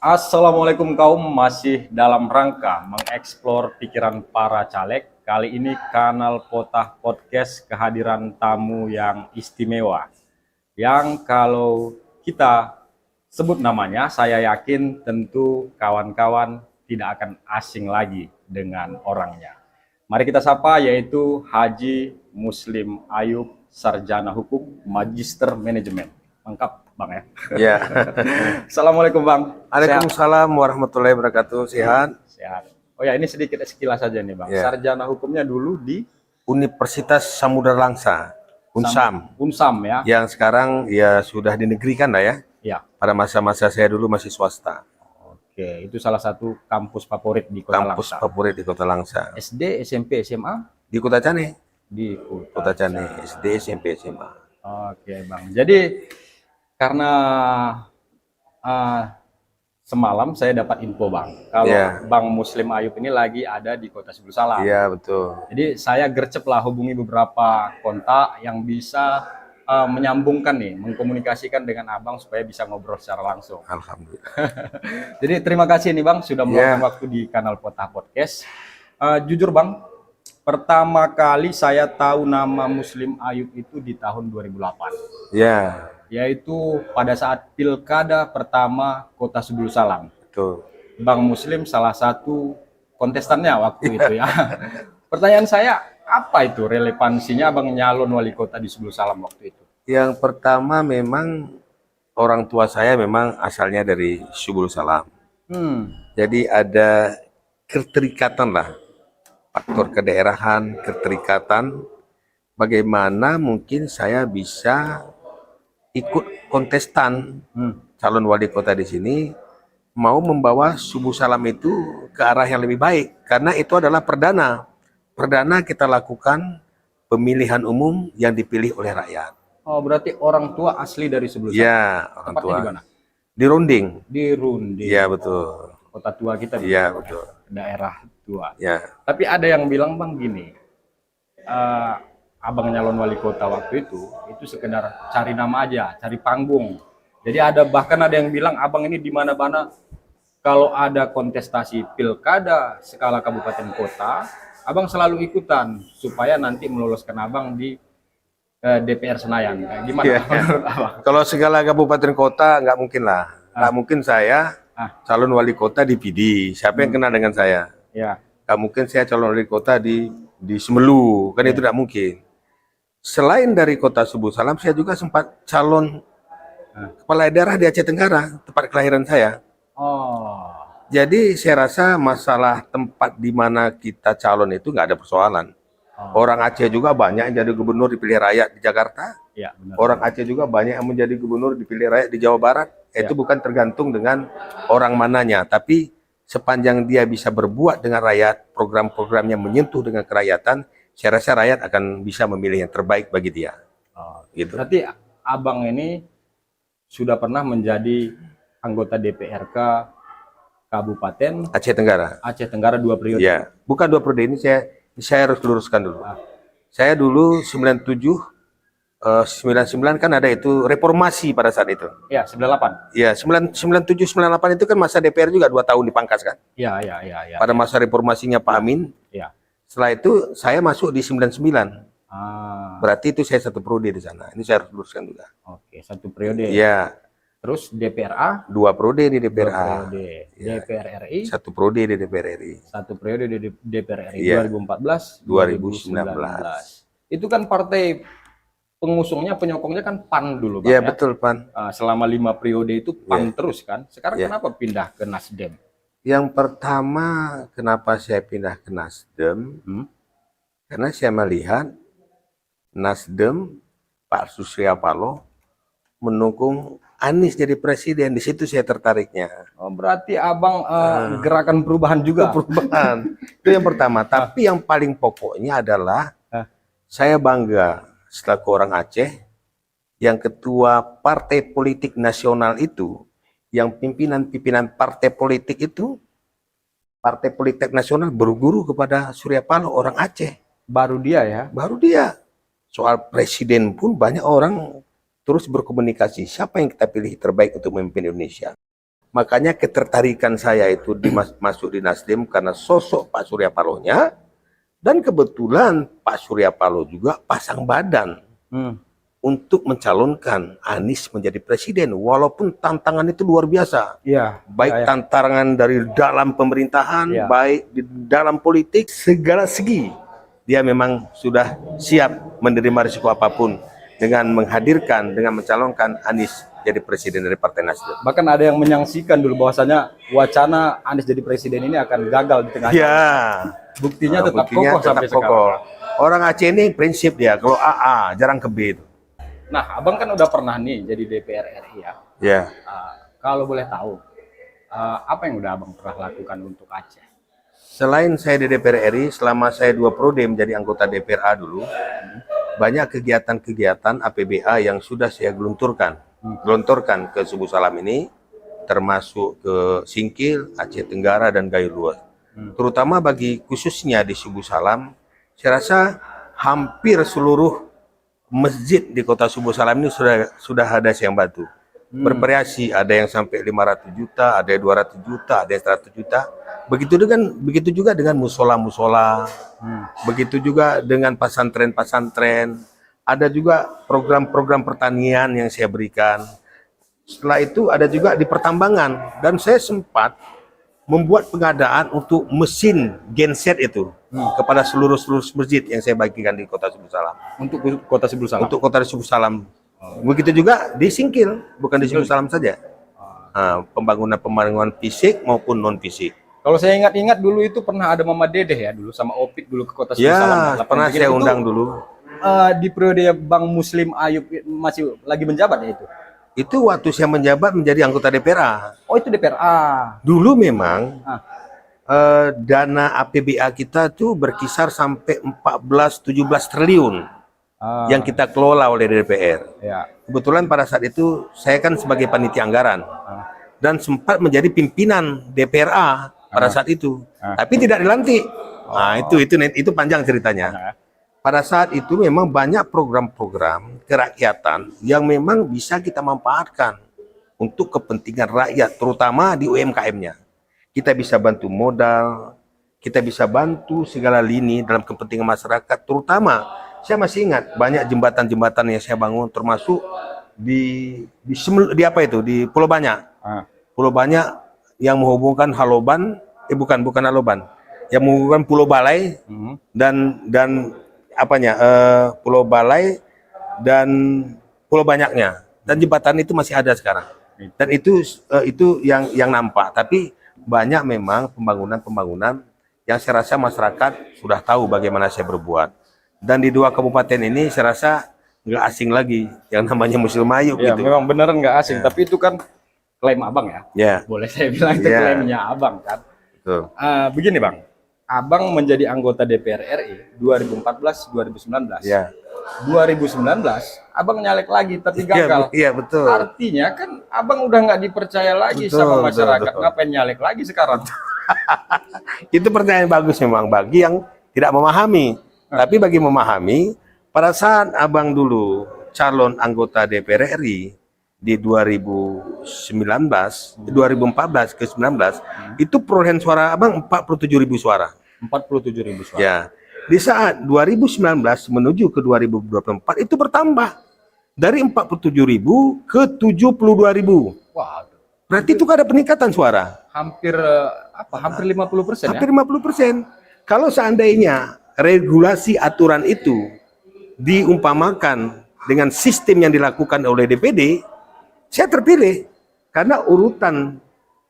Assalamualaikum kaum, masih dalam rangka mengeksplor pikiran para caleg. Kali ini kanal Potah Podcast kehadiran tamu yang istimewa. Yang kalau kita sebut namanya, saya yakin tentu kawan-kawan tidak akan asing lagi dengan orangnya. Mari kita sapa, yaitu Haji Muslim Ayub, Sarjana Hukum, Magister Manajemen. Lengkap Bang ya? Ya. Assalamualaikum Bang. Waalaikumsalam warahmatullahi wabarakatuh. Sehat? Sehat. Oh ya, ini sedikit sekilas saja nih Bang. Ya. Sarjana hukumnya dulu di Universitas Samudra Langsa, Unsam. Unsam ya. Yang sekarang ya sudah dinegerikan lah ya. Ya. Pada masa-masa saya dulu masih swasta. Oke, itu salah satu kampus favorit di Kota Kampus Langsa. favorit di Kota Langsa. SD, SMP, SMA Di Kota Cane. di Kota Cane, SD, SMP, SMA. Oke Bang. Jadi karena semalam saya dapat info Bang, kalau Bang Muslim Ayub ini lagi ada di Kota Sebul Salam. Iya, betul. Jadi saya gercep lah hubungi beberapa kontak yang bisa menyambungkan nih, mengkomunikasikan dengan Abang supaya bisa ngobrol secara langsung. Alhamdulillah. Jadi terima kasih nih Bang sudah meluangkan waktu di kanal Potah Podcast. Jujur Bang, pertama kali saya tahu nama Muslim Ayub itu di tahun 2008. Ya. Yaitu pada saat pilkada pertama Kota Sebul Salam. Betul. Bang Muslim salah satu kontestannya waktu itu ya. Pertanyaan saya, apa itu relevansinya Abang nyalon wali kota di Sebul Salam waktu itu? Yang pertama memang orang tua saya memang asalnya dari Sebul Salam. Jadi ada keterikatan lah, faktor kedaerahan, keterikatan, bagaimana mungkin saya bisa ikut kontestan calon wali kota di sini, mau membawa Sebul Salam itu ke arah yang lebih baik, karena itu adalah perdana kita lakukan pemilihan umum yang dipilih oleh rakyat. Oh, berarti orang tua asli dari Sebul Salam? Ya, orang tua. Di mana? Di Runding. Di Runding. Ya, betul. Kota tua kita. Iya, betul. Daerah tua. Ya. Tapi ada yang bilang Bang gini, Abang nyalon wali kota waktu itu sekedar cari nama aja, cari panggung. Jadi bahkan ada yang bilang Abang ini di mana-mana kalau ada kontestasi pilkada skala kabupaten kota, Abang selalu ikutan supaya nanti meloloskan Abang di DPR Senayan. Gimana menurut Abang? Kalau segala kabupaten kota nggak mungkin lah. Nggak mungkin saya calon wali kota di PD. Siapa yang kenal dengan saya? Ya. Nggak mungkin saya calon wali kota di Semelu. Kan itu tidak mungkin. Selain dari Kota Sebul Salam, saya juga sempat calon kepala daerah di Aceh Tenggara, tempat kelahiran saya. Oh. Jadi saya rasa masalah tempat di mana kita calon itu nggak ada persoalan. Orang Aceh juga banyak yang jadi gubernur dipilih rakyat di Jakarta. Ya, benar. Orang Aceh juga banyak yang menjadi gubernur dipilih rakyat di Jawa Barat. Itu bukan tergantung dengan orang mananya, tapi sepanjang dia bisa berbuat dengan rakyat, program-program yang menyentuh dengan kerakyatan, saya rasa rakyat akan bisa memilih yang terbaik bagi dia. Gitu. Berarti Abang ini sudah pernah menjadi anggota DPRK Kabupaten Aceh Tenggara. Aceh Tenggara 2 periode. Ya, bukan 2 periode ini, saya harus luruskan dulu. Saya dulu 99 kan ada itu reformasi pada saat itu. Ya, 98. Ya, 97 98 itu kan masa DPR juga 2 tahun dipangkas kan? Ya. Pada masa reformasinya Pak Amin. Ya. Setelah itu saya masuk di 99. Berarti itu saya 1 periode di sana. Ini saya harus luruskan juga. Oke, 1 periode. Iya. Terus DPRA 2 periode di DPRA. Ya. DPR RI 1 periode di DPR RI. 1 periode di DPR RI. Ya. 2014 2019. Itu kan partai pengusungnya, penyokongnya kan PAN dulu Bang. Iya, betul PAN. Selama 5 periode itu PAN terus kan. Sekarang kenapa pindah ke Nasdem? Yang pertama, kenapa saya pindah ke Nasdem? Karena saya melihat Nasdem, Pak Surya Paloh mendukung Anies jadi presiden. Di situ saya tertariknya. Oh, berarti Abang gerakan perubahan juga? Perubahan. Itu yang pertama. Tapi yang paling pokoknya adalah saya bangga selaku orang Aceh yang ketua partai politik nasional itu, yang pimpinan-pimpinan partai politik itu, partai politik nasional berguru kepada Surya Paloh, orang Aceh. Baru dia ya? Baru dia. Soal presiden pun banyak orang terus berkomunikasi. Siapa yang kita pilih terbaik untuk memimpin Indonesia? Makanya ketertarikan saya itu masuk di Nasdem karena sosok Pak Surya Paloh-nya, dan kebetulan Pak Surya Paloh juga pasang badan untuk mencalonkan Anies menjadi presiden, walaupun tantangan itu luar biasa. Iya. Baik tantangan dari dalam pemerintahan, baik di dalam politik, segala segi dia memang sudah siap menerima risiko apapun dengan menghadirkan, dengan mencalonkan Anies jadi presiden dari Partai Nasdem. Bahkan ada yang menyaksikan dulu bahwasanya wacana Anies jadi presiden ini akan gagal di tengah. Ya. Buktinya tetap kokoh sampai sekarang. Orang Aceh ini prinsip dia, kalau AA jarang ke B itu. Nah, abang kan udah pernah nih jadi DPR RI ya. Ya. Kalau boleh tahu, apa yang udah abang pernah lakukan untuk Aceh? Selain saya di DPR RI, selama saya 2 periode menjadi anggota DPRA dulu, banyak kegiatan-kegiatan APBA yang sudah saya gelontorkan ke Subu Salam ini, termasuk ke Singkil, Aceh Tenggara, dan Gayo Luas. Terutama bagi khususnya di Subu Salam, saya rasa hampir seluruh masjid di kota Subu Salam ini sudah ada yang bantu. Bervariasi, ada yang sampai 500 juta, ada yang 200 juta, ada yang 100 juta. Begitu juga dengan musola-musola, begitu juga dengan pesantren-pesantren. Ada juga program-program pertanian yang saya berikan. Setelah itu ada juga di pertambangan, dan saya sempat membuat pengadaan untuk mesin genset itu kepada seluruh masjid yang saya bagikan di kota Subu Salam. Untuk kota Subu Salam? Untuk kota Subu Salam. Begitu juga di Singkil, bukan di Subu Salam saja. Pembangunan fisik maupun non fisik. Kalau saya ingat-ingat dulu itu pernah ada Mama Dedeh ya dulu sama Opik dulu ke kota Subu Salam. Ya, pernah saya undang dulu. Di periode Bang Muslim Ayub masih lagi menjabat ya itu? Itu waktu saya menjabat menjadi anggota DPRA. Oh, itu DPRA. Dulu memang dana APBA kita tuh berkisar sampai 14-17 triliun yang kita kelola oleh DPR. Ya. Kebetulan pada saat itu saya kan sebagai panitia anggaran dan sempat menjadi pimpinan DPRA pada saat itu, tapi tidak dilantik. Nah, itu panjang ceritanya. Pada saat itu memang banyak program-program kerakyatan yang memang bisa kita manfaatkan untuk kepentingan rakyat, terutama di UMKM-nya. Kita bisa bantu modal, kita bisa bantu segala lini dalam kepentingan masyarakat, terutama saya masih ingat banyak jembatan-jembatan yang saya bangun, termasuk di Pulau Banyak. Pulau Banyak yang menghubungkan Haloban, bukan Haloban, yang menghubungkan Pulau Balai dan Pulau Balai dan Pulau Banyaknya, dan jembatan itu masih ada sekarang, dan itu yang nampak. Tapi banyak memang pembangunan yang saya rasa masyarakat sudah tahu bagaimana saya berbuat, dan di 2 kabupaten ini saya rasa nggak asing lagi yang namanya Muslim Ayub. Ya, gitu. Memang beneran nggak asing, tapi itu kan klaim abang ya. Boleh saya bilang itu klaimnya abang kan. Begini Bang, abang menjadi anggota DPR RI 2014-2019. 2019 abang nyalek lagi tapi gagal. Iya, betul. Artinya kan abang udah nggak dipercaya lagi sama masyarakat. Betul. Ngapain nyalek lagi sekarang? Itu pertanyaan bagus memang bagi yang tidak memahami. Tapi bagi memahami, pada saat abang dulu calon anggota DPR RI di 2014 ke 19, itu perolehan suara abang 47.000 suara. 47.000 suara. Ya. Di saat 2019 menuju ke 2024 itu bertambah dari 47.000 ke 72.000. Wah, berarti itu ada peningkatan suara. Hampir 50% ya? Hampir 50%. Kalau seandainya regulasi aturan itu diumpamakan dengan sistem yang dilakukan oleh DPD, saya terpilih karena urutan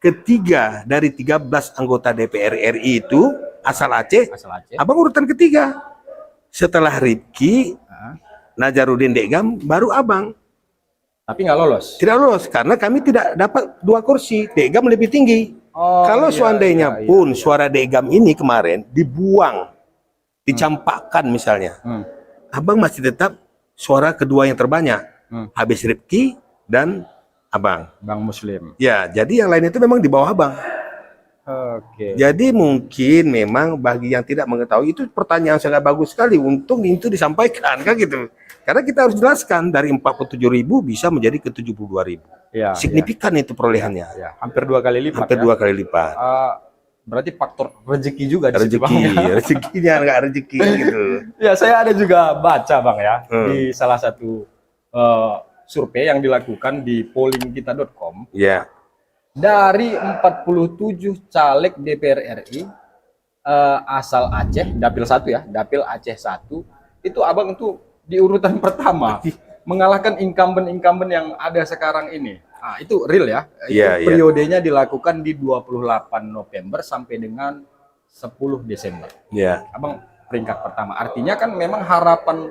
ketiga dari 13 anggota DPR RI itu asal Aceh. Abang urutan ketiga. Setelah Rifki, Najarudin Degam, baru abang. Tapi nggak lolos? Tidak lolos, karena kami tidak dapat 2 kursi. Degam lebih tinggi. Kalau seandainya pun suara Degam ini kemarin dibuang, dicampakkan misalnya, abang masih tetap suara kedua yang terbanyak. Habis Rifki dan abang. Bang Muslim. Ya, jadi yang lain itu memang di bawah abang. Oke. Jadi mungkin memang bagi yang tidak mengetahui itu pertanyaan sangat bagus sekali. Untung itu disampaikan kan gitu. Karena kita harus jelaskan dari 47.000 bisa menjadi ke 72.000. Ya, Signifikan itu perolehannya. ya. Hampir 2 kali lipat. Hampir ya. 2 kali lipat. Berarti faktor rezeki juga di situ, Rezeki, Bang, ya. rezekinya nggak rezeki gitu. Ya, saya ada juga baca, Bang, ya, Hmm. di salah satu survei yang dilakukan di pollingkita.com. Ya, Dari 47 caleg DPR RI asal Aceh, Dapil 1 ya, Dapil Aceh 1, itu Abang itu di urutan pertama mengalahkan incumbent-incumbent yang ada sekarang ini. Nah, itu real ya. Itu Iya, iya. periodenya dilakukan di 28 November sampai dengan 10 Desember. ya. Abang peringkat pertama. Artinya kan memang harapan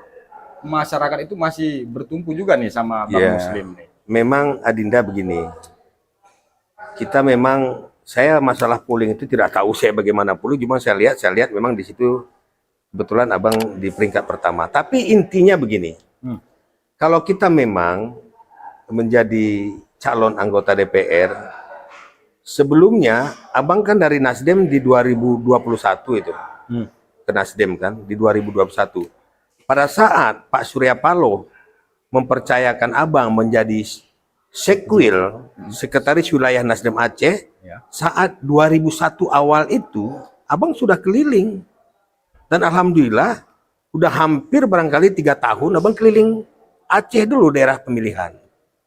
masyarakat itu masih bertumpu juga nih sama Bang Iya. Muslim nih. Memang Adinda begini. Kita memang saya masalah polling itu tidak tahu saya bagaimana polling, cuma saya lihat memang di situ kebetulan Abang di peringkat pertama. Tapi intinya begini. Kalau kita memang menjadi calon anggota DPR, sebelumnya Abang kan dari Nasdem di 2021 itu. Ke Nasdem kan di 2021. Pada saat Pak Surya Paloh mempercayakan Abang menjadi Sekwil, Sekretaris Wilayah Nasdem Aceh, Ya. saat 2001 awal itu, Abang sudah keliling. Dan Alhamdulillah, udah hampir barangkali 3 tahun, Abang keliling Aceh dulu daerah pemilihan.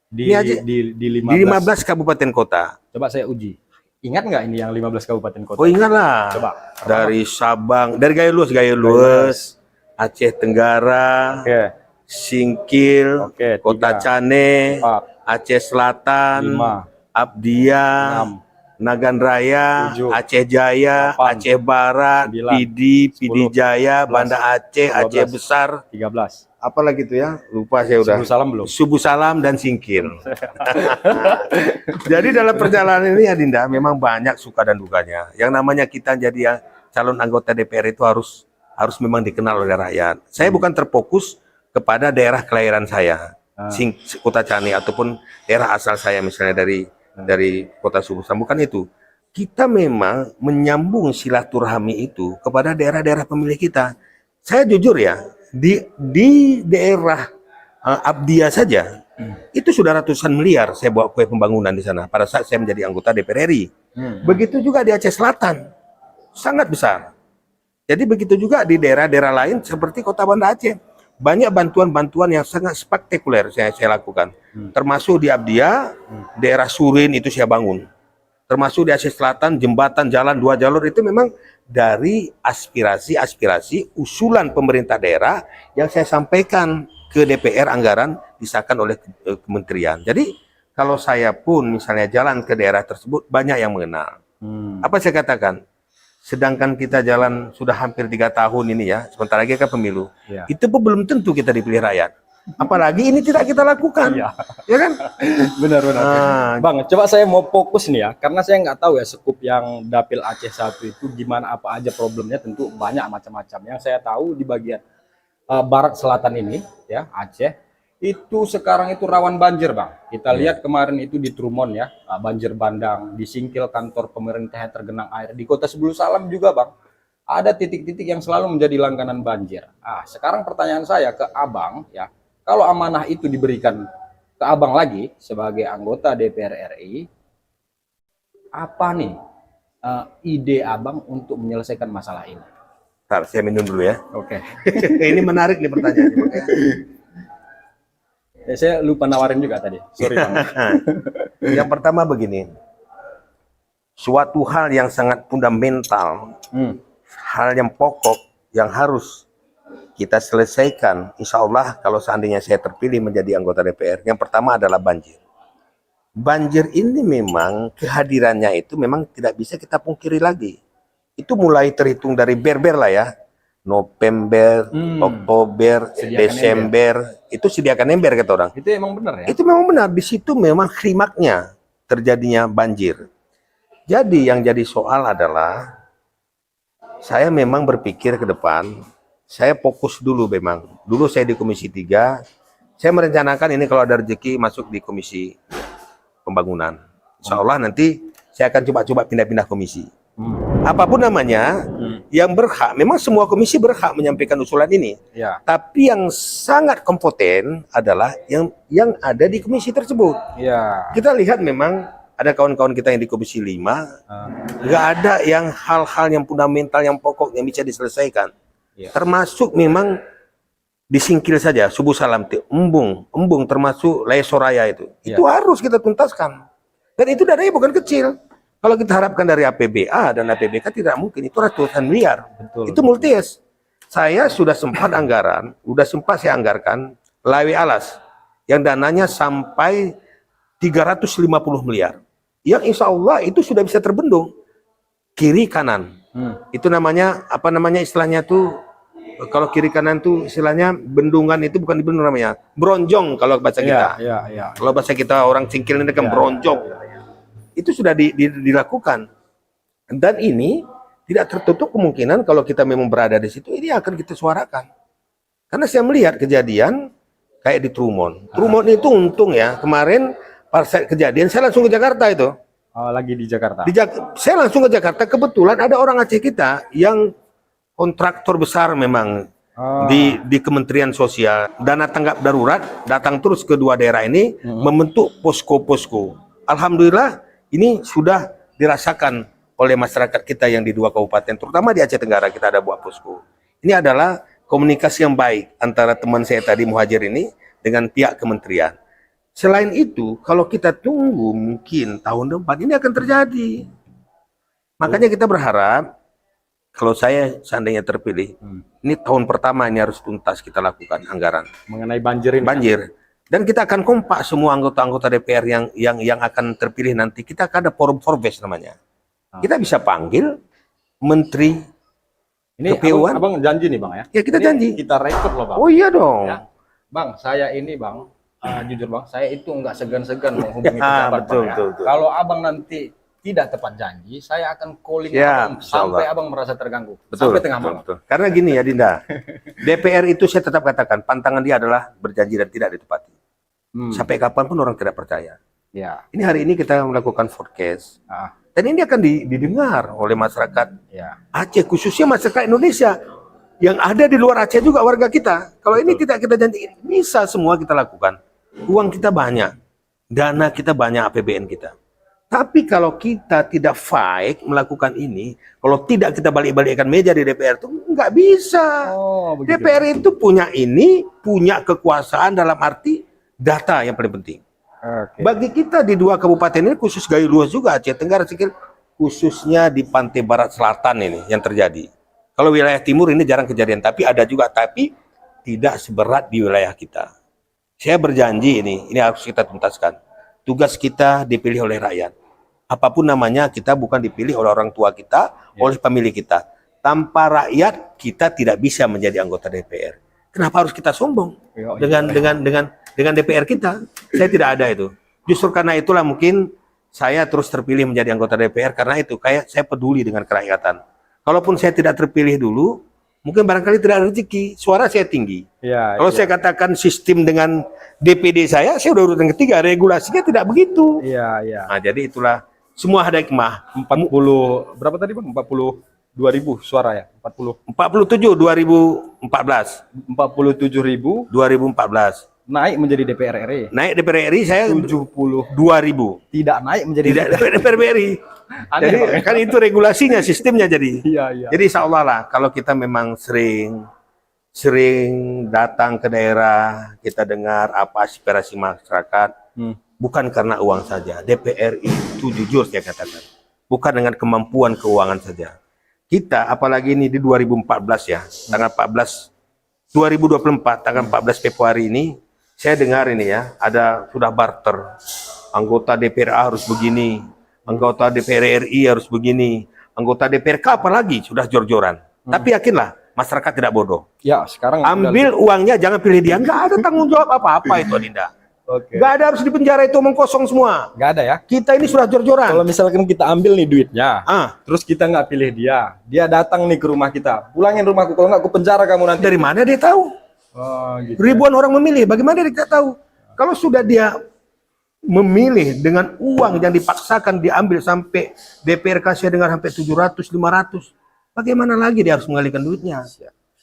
Di, Ini aja, di Di 15. 15 kabupaten kota. Coba saya uji. Ingat nggak ini yang 15 kabupaten kota? Oh ingatlah, Coba. dari Sabang, dari Gaya Luas, Aceh Tenggara, Oke. Singkil, Oke, Kota 3, Cane, 4, Aceh Selatan, 5, Abdia, 6, Nagan Raya, 7, Aceh Jaya, 8, Aceh Barat, 9, Pidi, Pidi 10, Jaya, 11, Banda Aceh, 12, Aceh Besar, 13. apalagi itu ya, lupa saya udah. Subuh salam belum? Subuh Salam dan Singkil. Jadi dalam perjalanan ini Adinda memang banyak suka dan dukanya. Yang namanya kita jadi calon anggota DPR itu harus memang dikenal oleh rakyat. Saya bukan terfokus kepada daerah kelahiran saya, Kota Cane ataupun daerah asal saya misalnya dari Kota Subuh Salam, bukan itu. Kita memang menyambung silaturahmi itu kepada daerah-daerah pemilih kita. Saya jujur ya, di daerah Abdia saja itu sudah ratusan miliar saya bawa kue pembangunan di sana pada saat saya menjadi anggota DPR RI. Begitu juga di Aceh Selatan, sangat besar. Jadi begitu juga di daerah-daerah lain seperti Kota Banda Aceh. Banyak bantuan-bantuan yang sangat spektakuler saya lakukan. Termasuk di Abdia, daerah Surin itu saya bangun. Termasuk di Aceh Selatan, jembatan, jalan 2 jalur itu memang dari aspirasi usulan pemerintah daerah yang saya sampaikan ke DPR, anggaran disahkan oleh kementerian. Jadi kalau saya pun misalnya jalan ke daerah tersebut banyak yang mengenal. Apa saya katakan? Sedangkan kita jalan sudah hampir 3 tahun ini ya, sebentar lagi kan pemilu. Ya. Itu pun belum tentu kita dipilih rakyat. Apalagi ini tidak kita lakukan. Iya. Ya kan? Benar-benar. Bang, coba saya mau fokus nih ya, karena saya nggak tahu ya skup yang Dapil Aceh 1 itu gimana, apa aja problemnya, tentu banyak macam-macam. Yang saya tahu di bagian barat selatan ini ya, Aceh, itu sekarang itu rawan banjir, Bang. Kita lihat kemarin itu di Trumon ya, banjir bandang, di Singkil kantor pemerintah yang tergenang air, di Kota Sebulu Salam juga, Bang. Ada titik-titik yang selalu menjadi langganan banjir. Sekarang pertanyaan saya ke Abang ya, kalau amanah itu diberikan ke Abang lagi sebagai anggota DPR RI, apa nih ide Abang untuk menyelesaikan masalah ini? Ntar saya minum dulu ya. Oke. Ini menarik nih pertanyaannya. Saya lupa nawarin juga tadi. Sorry, Bang. Yang pertama begini. Suatu hal yang sangat fundamental, hal yang pokok yang harus kita selesaikan, insya Allah kalau seandainya saya terpilih menjadi anggota DPR, yang pertama adalah banjir. Banjir ini memang kehadirannya itu memang tidak bisa kita pungkiri lagi. Itu mulai terhitung dari berber lah ya. November, Oktober, Sediakan Desember, itu sediakan ember kata orang. Itu emang benar ya? Itu memang benar, di situ memang klimaknya terjadinya banjir. Jadi yang jadi soal adalah saya memang berpikir ke depan, saya fokus dulu memang. Dulu saya di Komisi 3, saya merencanakan ini kalau ada rezeki masuk di Komisi Pembangunan. Insya Allah nanti saya akan coba-coba pindah-pindah komisi. apapun namanya, yang berhak, memang semua komisi berhak menyampaikan usulan ini. Ya. Tapi yang sangat kompeten adalah yang ada di komisi tersebut. Ya. Kita lihat memang ada kawan-kawan kita yang di komisi 5, nggak ada yang hal-hal yang fundamental, yang pokok yang bisa diselesaikan. Ya. Termasuk memang disingkil saja, subuh salam, embung termasuk Laya Soraya itu. Ya. Itu harus kita tuntaskan. Dan itu dananya bukan kecil. Kalau kita harapkan dari APBA dan APBK tidak mungkin, itu ratusan miliar. Betul. Itu multies. Saya sudah sempat anggaran, saya anggarkan Lawe Alas yang dananya sampai 350 miliar. Yang insya Allah itu sudah bisa terbendung kiri kanan. Itu namanya apa namanya istilahnya tuh, kalau kiri kanan tuh istilahnya bendungan, itu bukan dibendung namanya, bronjong kalau bahasa kita. Ya. Kalau bahasa kita orang Singkil ini kan bronjong. Itu sudah dilakukan, dan ini tidak tertutup kemungkinan kalau kita memang berada di situ, ini akan kita suarakan. Karena saya melihat kejadian kayak di Trumon. Trumon itu untung ya, kemarin pas kejadian saya langsung ke Jakarta itu. Oh, lagi di Jakarta. Saya langsung ke Jakarta, kebetulan ada orang Aceh kita yang kontraktor besar memang di Kementerian Sosial. Dana tanggap darurat datang terus ke dua daerah ini, membentuk posko-posko. Alhamdulillah ini sudah dirasakan oleh masyarakat kita yang di 2 kabupaten, terutama di Aceh Tenggara kita ada buat posko. Ini adalah komunikasi yang baik antara teman saya tadi Muhajir ini dengan pihak kementerian. Selain itu, kalau kita tunggu mungkin tahun depan ini akan terjadi. Makanya kita berharap, kalau saya seandainya terpilih, ini tahun pertama ini harus tuntas kita lakukan anggaran Mengenai banjir ini. Banjir. Dan kita akan kompak semua anggota-anggota DPR yang akan terpilih nanti. Kita akan ada forum forbes namanya. Kita bisa panggil menteri Ini KPU-an. abang janji nih bang ya? Ya kita Ini janji. Kita rekrut loh bang. Oh iya dong. Ya. Bang, saya ini bang, jujur bang, saya itu nggak segan-segan menghubungi pejabat betul, bang, ya. betul. Kalau abang nanti tidak tepat janji, saya akan calling Ya, abang insya Allah. sampai abang merasa terganggu. Betul, Sampai tengah betul, malam. betul. Karena gini ya Dinda, DPR itu saya tetap katakan, pantangan dia adalah berjanji dan tidak ditepati. Sampai kapanpun orang tidak percaya. Ya. Ini hari ini kita melakukan forecast. Dan ini akan didengar oleh masyarakat Ya. Aceh, khususnya masyarakat Indonesia yang ada di luar Aceh juga, warga kita. Kalau ini tidak kita janji, bisa semua kita lakukan. Uang kita banyak, dana kita banyak, APBN kita. Tapi kalau kita tidak fight melakukan ini, kalau tidak kita balik-balikkan meja di DPR itu nggak bisa. Oh, begitu. DPR itu punya kekuasaan dalam arti data yang paling penting. Oke. Bagi kita di 2 kabupaten ini, khusus Gayo Luas juga Aceh Tenggara, khususnya di pantai barat selatan ini yang terjadi. Kalau wilayah timur ini jarang kejadian, tapi ada juga, tapi tidak seberat di wilayah kita. Saya berjanji ini harus kita tuntaskan. Tugas kita dipilih oleh rakyat. Apapun namanya, kita bukan dipilih oleh orang tua kita, oleh pemilih kita. Tanpa rakyat kita tidak bisa menjadi anggota DPR. Kenapa harus kita sombong dengan DPR kita? Saya tidak ada itu. Justru karena itulah mungkin saya terus terpilih menjadi anggota DPR, karena itu kayak saya peduli dengan kerakyatan. Kalaupun saya tidak terpilih dulu, mungkin barangkali tidak ada rezeki. Suara saya tinggi. Kalau saya katakan sistem dengan DPD saya udah urutan ketiga, regulasinya tidak begitu. Nah, jadi itulah semua ada hikmah. 40 berapa tadi bang? 42.000 suara ya? 47 2014. 47.000 2014. naik menjadi DPR RI. Naik DPR RI saya 72.000 tidak naik menjadi DPR RI. Aneh, Jadi Bang. kan itu regulasinya, sistemnya jadi. Iya. Jadi insya Allah lah, kalau kita memang sering datang ke daerah, kita dengar apa aspirasi masyarakat, bukan karena uang saja. DPR itu jujur saya katakan, bukan dengan kemampuan keuangan saja. Kita, apalagi ini di 2014 ya, tanggal 14, 2024, tanggal 14 Februari ini, saya dengar ini ya, sudah barter. Anggota DPR harus begini, anggota DPR RI harus begini, anggota DPRK apalagi sudah jor-joran. Tapi yakinlah, masyarakat tidak bodoh. Ya, sekarang Ambil uangnya, jangan pilih dia. Nggak ada tanggung jawab apa-apa itu, Adinda. Oke. Nggak ada, harus di penjara itu, omong kosong semua. Nggak ada ya? Kita ini sudah jor-joran. Kalau misalkan kita ambil nih duitnya, terus kita nggak pilih dia datang nih ke rumah kita, pulangin rumahku, kalau nggak aku penjara kamu nanti. Dari mana dia tahu? Oh, gitu. Ribuan orang memilih, bagaimana dia tidak tahu? Kalau sudah dia memilih dengan uang yang dipaksakan diambil sampai DPR kasih dengan sampai 700, 500. Bagaimana lagi dia harus mengalihkan duitnya?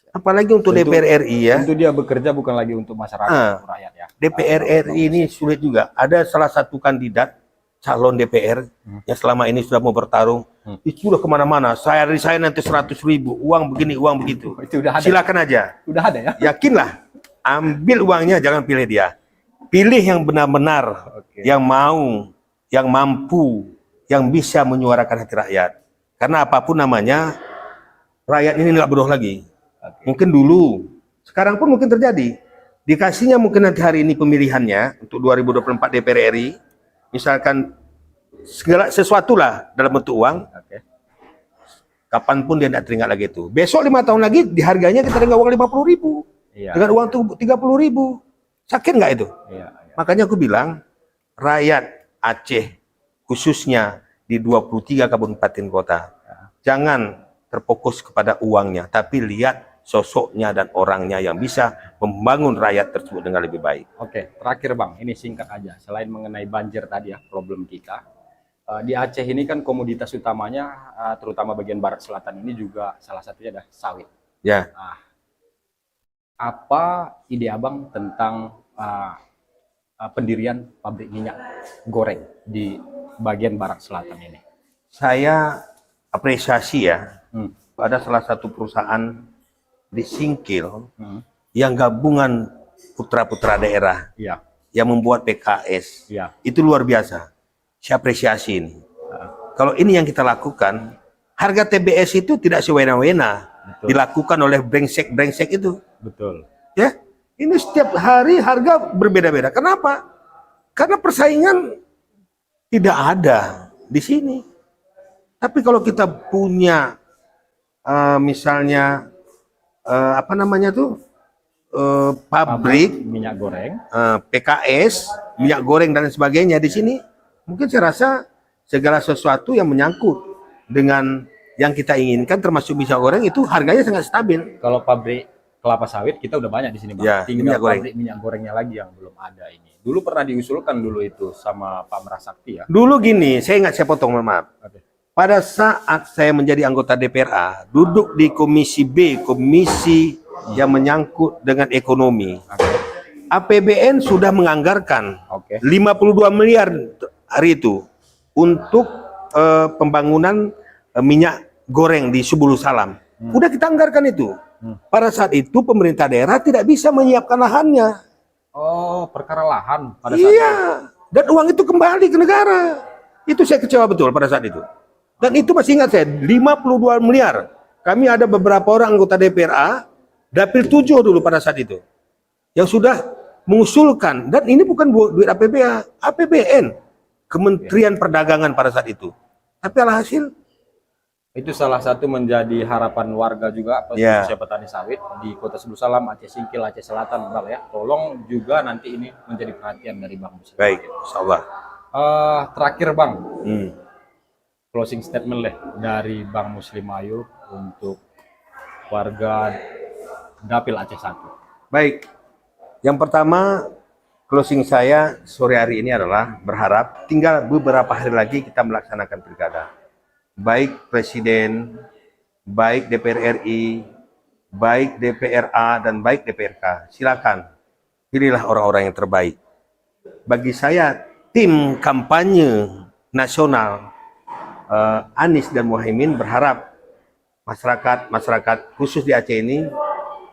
Apalagi untuk Tentu- DPR RI ya. Tentu dia bekerja bukan lagi untuk masyarakat, untuk rakyat ya. DPR RI ini sulit juga. Ada salah satu kandidat calon DPR yang selama ini sudah mau bertarung, itu sudah kemana-mana. Saya resign nanti 100.000, uang begini, uang begitu. Itu udah ada. Silakan aja. Udah ada ya. Yakinlah, ambil uangnya, jangan pilih dia. Pilih yang benar-benar, Oke. yang mau, yang mampu, yang bisa menyuarakan hati rakyat. Karena apapun namanya, rakyat ini nggak bodoh lagi. Mungkin dulu, sekarang pun mungkin terjadi. Dikasihnya mungkin nanti hari ini pemilihannya untuk 2024 DPR RI, misalkan segala sesuatu lah dalam bentuk uang, Oke. kapanpun dia tidak teringat lagi itu. Besok 5 tahun lagi di harganya kita dengan uang 50.000, Iya. dengan uang tuh 30.000, sakit nggak itu? Iya, iya. Makanya aku bilang rakyat Aceh khususnya di 23 kabupaten kota, jangan terfokus kepada uangnya, tapi lihat sosoknya dan orangnya yang bisa membangun rakyat tersebut dengan lebih baik. Oke, terakhir Bang, ini singkat aja. Selain mengenai banjir tadi ya, problem kita. Di Aceh ini kan komoditas utamanya, terutama bagian barat selatan ini juga salah satunya adalah sawit. Ya, Nah, apa ide Abang tentang pendirian pabrik minyak goreng di bagian barat selatan ini? saya apresiasi ya. Hmm. Ada salah satu perusahaan di Singkil Hmm. yang gabungan putra-putra daerah Iya, yang membuat PKS. iya. Itu luar biasa. Saya apresiasi ini. Kalau ini yang kita lakukan, harga TBS itu tidak sewena-wena Betul. dilakukan oleh brengsek-brengsek itu. Betul. Ya, ini setiap hari harga berbeda-beda. Kenapa? Karena persaingan tidak ada di sini. Tapi kalau kita punya misalnya apa namanya tuh pabrik Minyak goreng. PKS, minyak goreng dan sebagainya di sini, mungkin saya rasa segala sesuatu yang menyangkut dengan yang kita inginkan termasuk minyak goreng itu harganya sangat stabil. Kalau pabrik kelapa sawit kita udah banyak di sini Bang. Ya, Tinggal minyak goreng. pabrik minyak gorengnya lagi yang belum ada ini. Dulu pernah diusulkan dulu itu sama Pak Merasakti ya. Dulu gini, saya ingat, saya potong, mohon maaf. Oke. Pada saat saya menjadi anggota DPRA, duduk di Komisi B, komisi yang menyangkut dengan ekonomi. APBN sudah menganggarkan Oke. 52 miliar hari itu untuk pembangunan minyak goreng di Subulu Salam. Udah kita anggarkan itu. Pada saat itu pemerintah daerah tidak bisa menyiapkan lahannya. Oh, perkara lahan pada saat Iya, dan uang itu kembali ke negara. Itu saya kecewa betul pada saat itu. Dan itu masih ingat saya, 52 miliar. Kami ada beberapa orang anggota DPRA, Dapil 7 dulu pada saat itu, yang sudah mengusulkan, dan ini bukan duit APBN, Kementerian Perdagangan pada saat itu. Tapi alhasil, itu salah satu menjadi harapan warga juga Ya. khususnya petani sawit di Kota Subulu Salam, Aceh Singkil, Aceh Selatan, Bang ya. Tolong juga nanti ini menjadi perhatian dari Bang Muslim. baik, insyaallah. Terakhir Bang, Hmm. closing statement deh dari Bang Muslim Ayu untuk warga Dapil Aceh 1. Baik, yang pertama closing saya sore hari ini adalah berharap tinggal beberapa hari lagi kita melaksanakan pilkada. Baik Presiden, baik DPR RI, baik DPRA, dan baik DPRK. Silakan, pilihlah orang-orang yang terbaik. Bagi saya, tim kampanye nasional Anies dan Muhaimin berharap masyarakat khusus di Aceh ini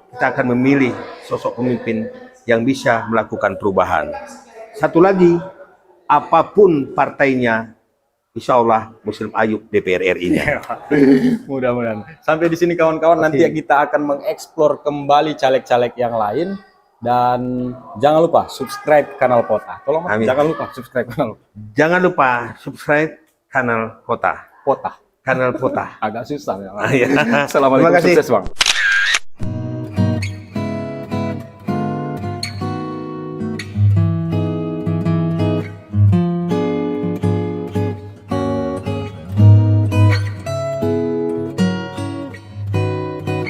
kita akan memilih sosok pemimpin yang bisa melakukan perubahan. Satu lagi, apapun partainya, insya Allah Muslim Ayu DPR RI-nya. Mudah-mudahan. Sampai di sini kawan-kawan, nanti kita akan mengeksplor kembali caleg-caleg yang lain. Dan jangan lupa subscribe kanal Pota. Tolong Mas, Amin. jangan lupa subscribe kanal Jangan lupa subscribe kanal Kota. Pota. Kanal Kota. Agak susah ya. Iya. Assalamualaikum, Terima kasih. sukses Bang.